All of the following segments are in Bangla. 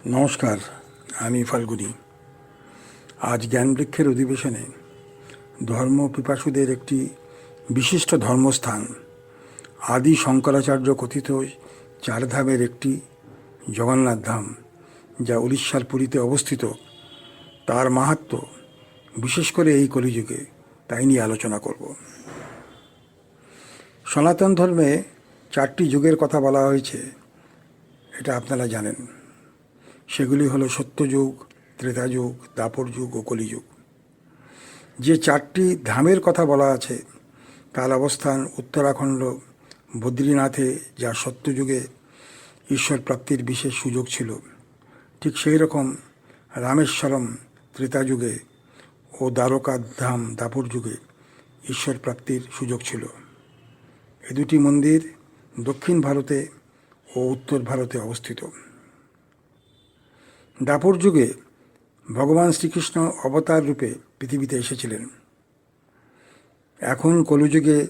নমস্কার, আমি ফাল্গুনি। আজ জ্ঞানবৃক্ষের অধিবেশনে ধর্ম পিপাসুদের একটি বিশিষ্ট ধর্মস্থান আদি শঙ্করাচার্য কথিত চারধামের একটি জগন্নাথ ধাম, যা উড়িষ্যার পুরীতে অবস্থিত, তার মাহাত্ম্য বিশেষ করে এই কলিযুগে, তাই নিয়ে আলোচনা করব। সনাতন ধর্মে 4টি যুগের কথা বলা হয়েছে, এটা আপনারা জানেন। সেগুলি হলো সত্যযুগ, ত্রেতাযুগ, দাপর যুগ ও কলিযুগ। যে 4টি ধামের কথা বলা আছে তার অবস্থান উত্তরাখণ্ড বদ্রীনাথে, যা সত্যযুগে ঈশ্বর প্রাপ্তির বিশেষ সুযোগ ছিল। ঠিক সেই রকম রামেশ্বরম ত্রেতাযুগে ও দ্বারকা ধাম দাপর যুগে ঈশ্বর প্রাপ্তির সুযোগ ছিল। এ দুটি মন্দির দক্ষিণ ভারতে ও উত্তর ভারতে অবস্থিত। দাপর যুগে ভগবান শ্রীকৃষ্ণ অবতার রূপে পৃথিবীতে এসেছিলেন। এখন কলিযুগে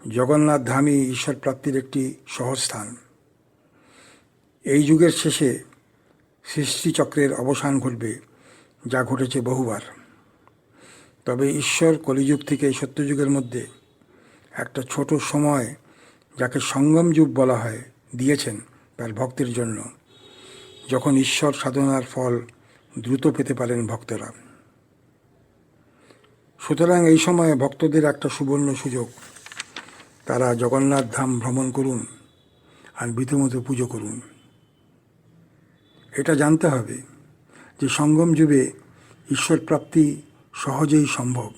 জগন্নাথ ধামই ঈশ্বর প্রাপ্তির একটি সহজ স্থান। এই যুগের শেষে সৃষ্টিচক্রের অবসান ঘটবে, যা ঘটেছে বহুবার। তবে ঈশ্বর কলিযুগ থেকে সত্যযুগের মধ্যে একটা ছোট সময়, যাকে সঙ্গম যুগ বলা হয়, দিয়েছেন তার ভক্তের জন্য, যখন ঈশ্বর সাধনার ফল দ্রুত পেতে পারেন ভক্তরা। সুতরাং এই সময়ে ভক্তদের একটা সুবর্ণ সুযোগ। তারা জগন্নাথ ধাম ভ্রমণ করুন আর বিধিমতো পুজো করুন। এটা জানতে হবে যে সঙ্গম যুগে ঈশ্বর প্রাপ্তি সহজেই সম্ভব,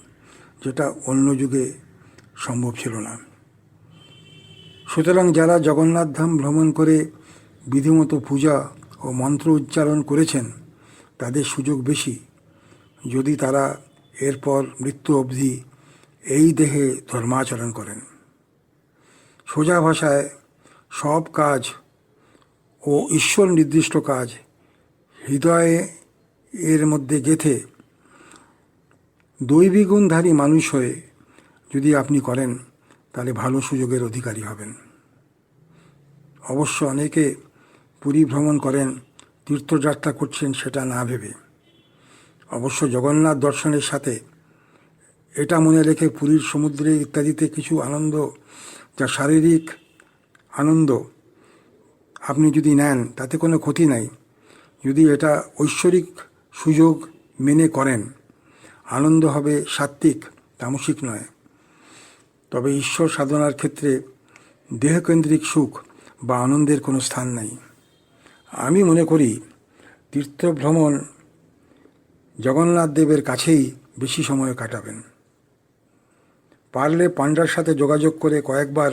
যেটা অন্য যুগে সম্ভব ছিল না। সুতরাং যারা জগন্নাথ ধাম ভ্রমণ করে বিধিমতো পূজা ও মন্ত্র উচ্চারণ করেছেন, তাদের সুযোগ বেশি, যদি তারা এরপর মৃত্যু অবধি এই দেহে ধর্মাচরণ করেন। সোজা ভাষায় সব কাজ ও ঈশ্বর নির্দিষ্ট কাজ হৃদয়ে এর মধ্যে গেঁথে দৈবিক গুণধারী মানুষ হয়ে যদি আপনি করেন, তাহলে ভালো সুযোগের অধিকারী হবেন। অবশ্য অনেকে পুরী ভ্রমণ করেন, তীর্থযাত্রা করছেন সেটা না ভেবে। অবশ্য জগন্নাথ দর্শনের সাথে এটা মনে রেখে পুরীর সমুদ্রে ইত্যাদিতে কিছু আনন্দ, যা শারীরিক আনন্দ, আপনি যদি নেন তাতে কোনো ক্ষতি নাই, যদি এটা ঐশ্বরিক সুযোগ মেনে করেন। আনন্দ হবে সাত্ত্বিক, তামসিক নয়। তবে ঈশ্বর সাধনার ক্ষেত্রে দেহকেন্দ্রিক সুখ বা আনন্দের কোনো স্থান নাই। আমি মনে করি তীর্থভ্রমণ জগন্নাথ দেবের কাছেই বেশি সময় কাটাবেন। পারলে পাণ্ডার সাথে যোগাযোগ করে কয়েকবার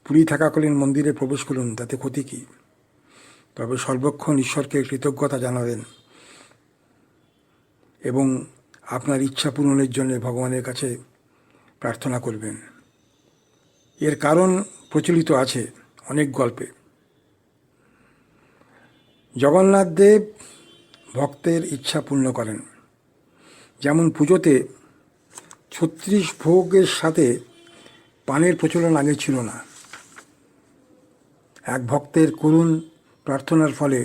পুরী থাকাকালীন মন্দিরে প্রবেশ করুন, তাতে ক্ষতি কী? তবে সর্বক্ষণ ঈশ্বরকে কৃতজ্ঞতা জানাবেন এবং আপনার ইচ্ছা পূরণের জন্য ভগবানের কাছে প্রার্থনা করবেন। এর কারণ প্রচলিত আছে অনেক গল্পে। জগন্নাথ দেব ভক্তের ইচ্ছা পূর্ণ করেন। যেমন পুজোতে 36 ভোগের সাথে পানের প্রচলন আগে ছিল না। এক ভক্তের করুণ প্রার্থনার ফলে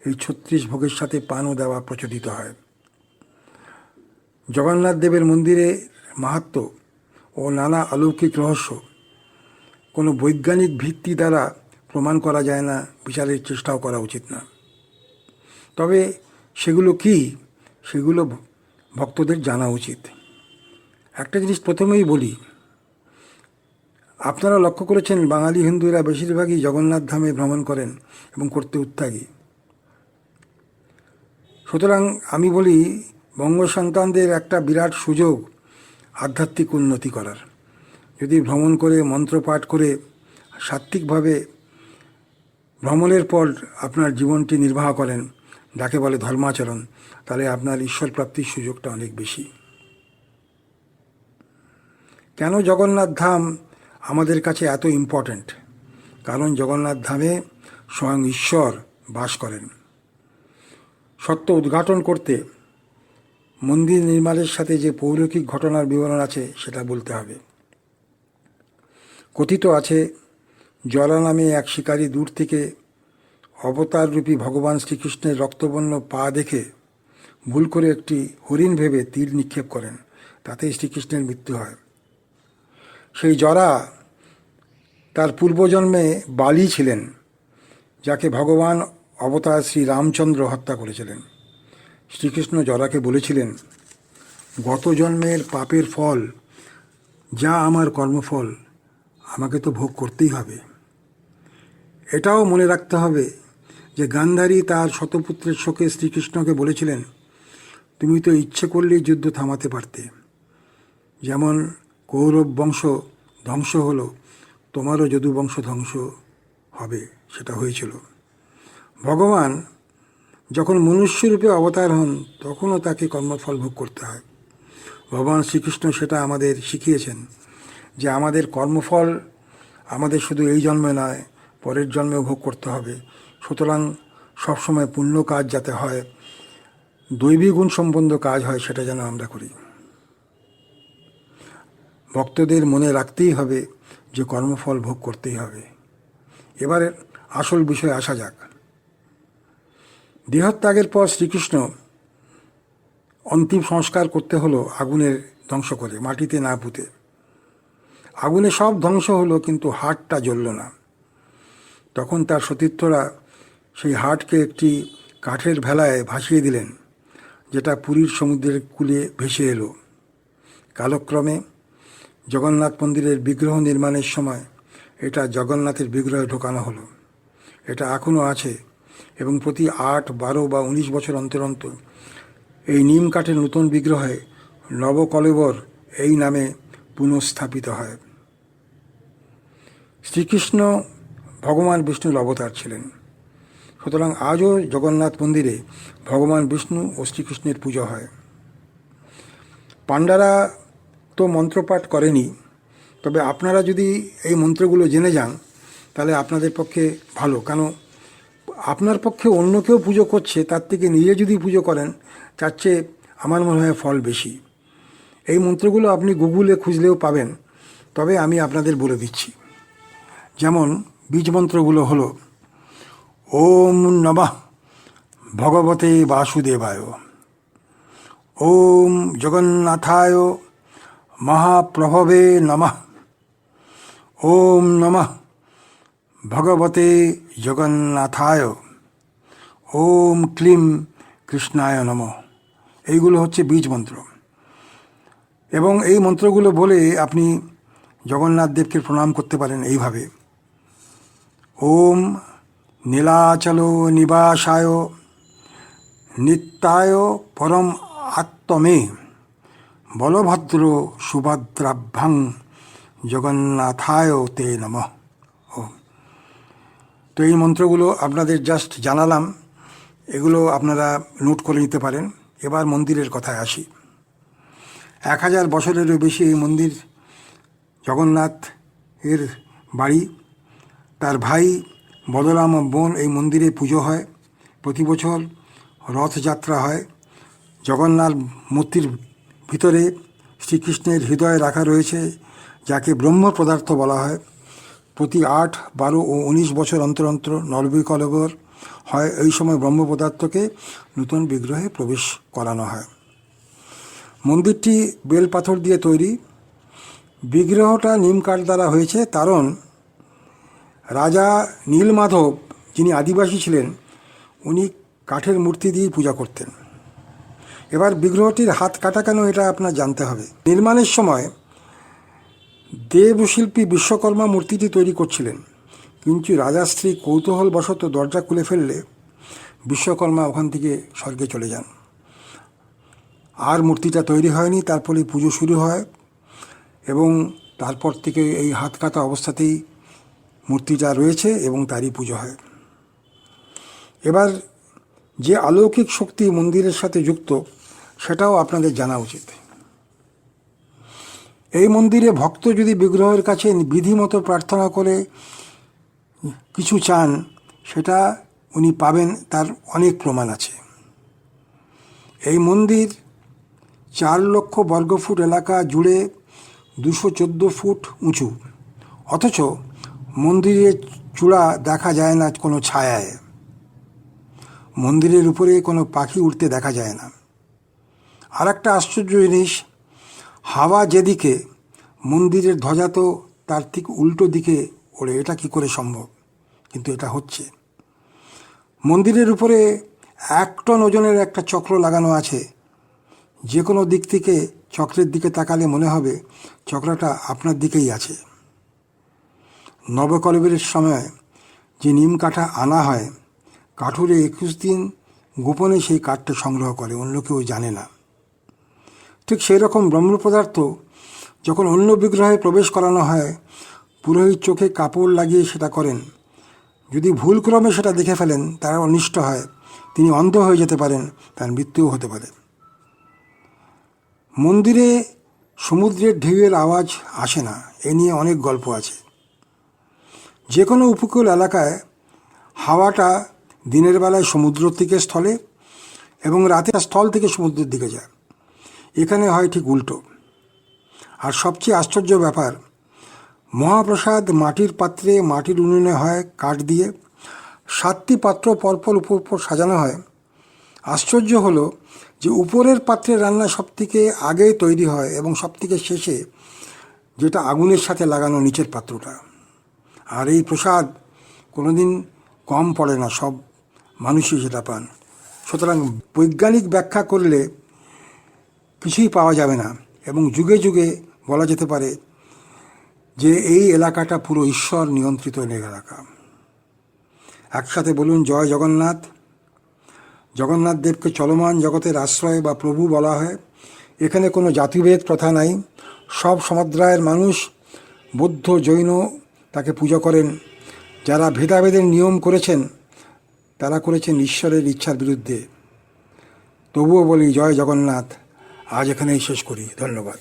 এই 36 ভোগের সাথে পানও দেওয়া প্রচলিত হয়। জগন্নাথ দেবের মন্দিরে মাহাত্ম্য ও নানা অলৌকিক রহস্য কোনো বৈজ্ঞানিক ভিত্তি দ্বারা প্রমাণ করা যায় না, বিচারের চেষ্টাও করা উচিত না। তবে সেগুলো কি, সেগুলো ভক্তদের জানা উচিত। একটা জিনিস প্রথমেই বলি, আপনারা লক্ষ্য করেছেন বাঙালি হিন্দুরা বেশিরভাগই জগন্নাথ ধামে ভ্রমণ করেন এবং করতে উদ্যোগী। সুতরাং আমি বলি, বঙ্গ সন্তানদের একটা বিরাট সুযোগ আধ্যাত্মিক উন্নতি করার। যদি ভ্রমণ করে মন্ত্রপাঠ করে সাত্ত্বিকভাবে ভ্রমণের পর আপনার জীবনটি নির্বাহ করেন, যাকে বলে ধর্মাচরণ, তাহলে আপনার ঈশ্বর প্রাপ্তির সুযোগটা অনেক বেশি। কেন জগন্নাথ ধাম আমাদের কাছে এত ইম্পর্ট্যান্ট? কারণ জগন্নাথ ধামে স্বয়ং ঈশ্বর বাস করেন। সত্য উদ্ঘাটন করতে মন্দির নির্মাণের সাথে যে পৌলৌকিক ঘটনার বিবরণ আছে সেটা বলতে হবে। কথিত আছে, জলা নামে এক শিকারী দূর থেকে অবতাররূপী ভগবান শ্রীকৃষ্ণের রক্তবর্ণ পা দেখে ভুল করে একটি হরিণ ভেবে তীর নিক্ষেপ করেন, তাতেই শ্রীকৃষ্ণের মৃত্যু হয়। সেই জরা তার পূর্বজন্মে বালি ছিলেন, যাকে ভগবান অবতার শ্রী রামচন্দ্র হত্যা করেছিলেন। শ্রীকৃষ্ণ জরাকে বলেছিলেন, গত জন্মের পাপের ফল যা আমার কর্মফল, আমাকে তো ভোগ করতেই হবে। এটাও মনে রাখতে হবে যে গান্ধারী তার শতপুত্রের শোকে শ্রীকৃষ্ণকে বলেছিলেন, তুমি তো ইচ্ছে করলেই যুদ্ধ থামাতে পারতে। যেমন কৌরব বংশ ধ্বংস হলো, তোমারও যদু বংশ ধ্বংস হবে, সেটা হয়েছিল। ভগবান যখন মনুষ্যরূপে অবতার হন, তখনও তাকে কর্মফল ভোগ করতে হয়। ভগবান শ্রীকৃষ্ণ সেটা আমাদের শিখিয়েছেন যে আমাদের কর্মফল আমাদের শুধু এই জন্মে নয়, পরের জন্মেও ভোগ করতে হবে। সুতরাং সবসময় পুণ্য কাজ যাতে হয়, দৈবী গুণ সম্বন্ধ কাজ হয়, সেটা যেন আমরা করি। ভক্তদের মনে রাখতেই হবে যে কর্মফল ভোগ করতেই হবে। এবার আসল বিষয়ে আসা যাক। দেহত্যাগের পর শ্রীকৃষ্ণ অন্তিম সংস্কার করতে হলো আগুনের ধ্বংস করে, মাটিতে না পুঁতে। আগুনে সব ধ্বংস হলো, কিন্তু হাড়টা জ্বলল না। তখন তার সতীর্থরা সেই হাড়কে একটি কাঠের ভেলায় ভাসিয়ে দিলেন, যেটা পুরীর সমুদ্রের কূলে ভেসে এলো। কালক্রমে জগন্নাথ মন্দিরের বিগ্রহ নির্মাণের সময় এটা জগন্নাথের বিগ্রহে ঢোকানো হলো। এটা এখনও আছে এবং প্রতি 8, 12 বা 19 বছর অন্তর অন্তর এই নিম কাঠের নতুন বিগ্রহে নবকলেবর এই নামে পুনঃস্থাপিত হয়। শ্রীকৃষ্ণ ভগবান বিষ্ণুর অবতার ছিলেন। সুতরাং আজও জগন্নাথ মন্দিরে ভগবান বিষ্ণু ও শ্রীকৃষ্ণের পুজো হয়। পাণ্ডারা তো মন্ত্রপাঠ করেনি, তবে আপনারা যদি এই মন্ত্রগুলো জেনে যান তাহলে আপনাদের পক্ষে ভালো। কেন, আপনার পক্ষে অন্য কেউ পুজো করছে, তার থেকে নিজে যদি পুজো করেন তার চেয়ে আমার মনে হয় ফল বেশি। এই মন্ত্রগুলো আপনি গুগলে খুঁজলেও পাবেন, তবে আমি আপনাদের বলে দিচ্ছি। যেমন বীজ মন্ত্রগুলো হলো ওম নমঃ ভগবতে বাসুদেবায়, ওম জগন্নাথায় মহাপ্রভবে নমঃ, ওম নমঃ ভগবতে জগন্নাথায়, ওম ক্লিম কৃষ্ণায় নমঃ। এইগুলো হচ্ছে বীজ মন্ত্র। এবং এই মন্ত্রগুলো বলে আপনি জগন্নাথ দেবকে প্রণাম করতে পারেন এইভাবে: ওম নীলাচল নিবাসায় নিত্যায় পরম আত্মমে বলভদ্র সুভদ্রাভ্যাং জগন্নাথায় তে নমঃ। তো এই মন্ত্রগুলো আপনাদের জাস্ট জানালাম, এগুলো আপনারা নোট করে নিতে পারেন। এবার মন্দিরের কথায় আসি। 1000 বছরেরও বেশি এই মন্দির জগন্নাথ এর বাড়ি। তার ভাই বলরাম ও বোন এই মন্দিরে পুজো হয়। প্রতি বছর রথযাত্রা হয়। জগন্নাথ মূর্তির ভিতরে শ্রীকৃষ্ণের হৃদয় রাখা রয়েছে, যাকে ব্রহ্ম পদার্থ বলা হয়। প্রতি 8, 12 ও 19 বছর অন্তর অন্তর নবকলেবর হয়। এই সময় ব্রহ্ম পদার্থকে নতুন বিগ্রহে প্রবেশ করানো হয়। মন্দিরটি বেলপাথর দিয়ে তৈরি। বিগ্রহটা নিম কাঠ দ্বারা হয়েছে, কারণ রাজা নীলমাধব, যিনি আদিবাসী ছিলেন, উনি কাঠের মূর্তি দিয়ে পূজা করতেন। এবার বিগ্রহটির হাত কাটা কেন, এটা আপনার জানতে হবে। নির্মাণের সময় দেবশিল্পী বিশ্বকর্মা মূর্তিটি তৈরি করছিলেন, কিন্তু রাজাশ্রী কৌতূহলবশত দরজা খুলে ফেললে বিশ্বকর্মা ওখান থেকে স্বর্গে চলে যান। আর মূর্তিটা তৈরি হয়নি। তারপরে পুজো শুরু হয় এবং তারপর থেকে এই হাত কাটা অবস্থাতেই মূর্তিটা রয়েছে এবং তারই পুজো হয়। এবার যে অলৌকিক শক্তি মন্দিরের সাথে যুক্ত, সেটাও আপনাদের জানা উচিত। এই মন্দিরে ভক্ত যদি বিগ্রহের কাছে বিধিমতো প্রার্থনা করে কিছু চান, সেটা উনি পাবেন, তার অনেক প্রমাণ আছে। এই মন্দির 4 লক্ষ বর্গফুট এলাকা জুড়ে 214 ফুট উঁচু, অথচ মন্দিরের চূড়া দেখা যায় না কোনো ছায়ায়। মন্দিরের উপরে কোনো পাখি উঠতে দেখা যায় না। আর একটা আশ্চর্য জিনিস, হাওয়া যেদিকে, মন্দিরের ধ্বজা তো তার ঠিক উল্টো দিকে ওড়ে। এটা কি করে সম্ভব? কিন্তু এটা হচ্ছে। মন্দিরের উপরে 1 টন ওজনের একটা চক্র লাগানো আছে। যে কোনো দিক থেকে চক্রের দিকে তাকালে মনে হবে চক্রটা আপনার দিকেই আছে। নবকলেবরের সময় যে নিম কাঠা আনা হয়, কাঠুরে 21 দিন গোপনে সেই কাঠটা সংগ্রহ করে, অন্য কেউ জানে না। ঠিক সেই রকম ব্রহ্ম পদার্থ যখন অন্য বিগ্রহে প্রবেশ করানো হয়, পুরোহিত চোখে কাপড় লাগিয়ে সেটা করেন। যদি ভুলক্রমে সেটা দেখে ফেলেন, তার অনিষ্ট হয়, তিনি অন্ধ হয়ে যেতে পারেন, তার মৃত্যুও হতে পারে। মন্দিরে সমুদ্রের ঢেউয়ের আওয়াজ আসে না, এ নিয়ে অনেক গল্প আছে। যে কোনো উপকূল এলাকায় হাওয়াটা দিনের বেলায় সমুদ্র থেকে স্থলে এবং রাতে স্থল থেকে সমুদ্রের দিকে যায়। এখানে হয় ঠিক উল্টো। আর সবচেয়ে আশ্চর্য ব্যাপার, মহাপ্রসাদ মাটির পাত্রে, মাটির উনুনে হয় কাঠ দিয়ে। 7টি পাত্র পরপর উপর সাজানো হয়। আশ্চর্য হলো যে উপরের পাত্রের রান্না সবথেকে আগে তৈরি হয় এবং সবথেকে শেষে যেটা আগুনের সাথে লাগানো নিচের পাত্রটা। আর এই প্রসাদ কোনোদিন কম পড়ে না, সব মানুষই সেটা পান। সুতরাং বৈজ্ঞানিক ব্যাখ্যা করলে কিছুই পাওয়া যাবে না, এবং যুগে যুগে বলা যেতে পারে যে এই এলাকাটা পুরো ঈশ্বর নিয়ন্ত্রিত এলাকা। একসাথে বলুন, জয় জগন্নাথ। জগন্নাথ দেবকে চলমান জগতের আশ্রয় বা প্রভু বলা হয়। এখানে কোনো জাতিভেদ প্রথা নাই। সব সম্প্রদায়ের মানুষ, বৌদ্ধ, জৈন তাকে পুজো করেন। যারা ভেদাভেদের নিয়ম করেছেন, তারা করেছেন ঈশ্বরের ইচ্ছার বিরুদ্ধে। তবুও বলি, জয় জগন্নাথ। আজ এখানেই শেষ করি। ধন্যবাদ।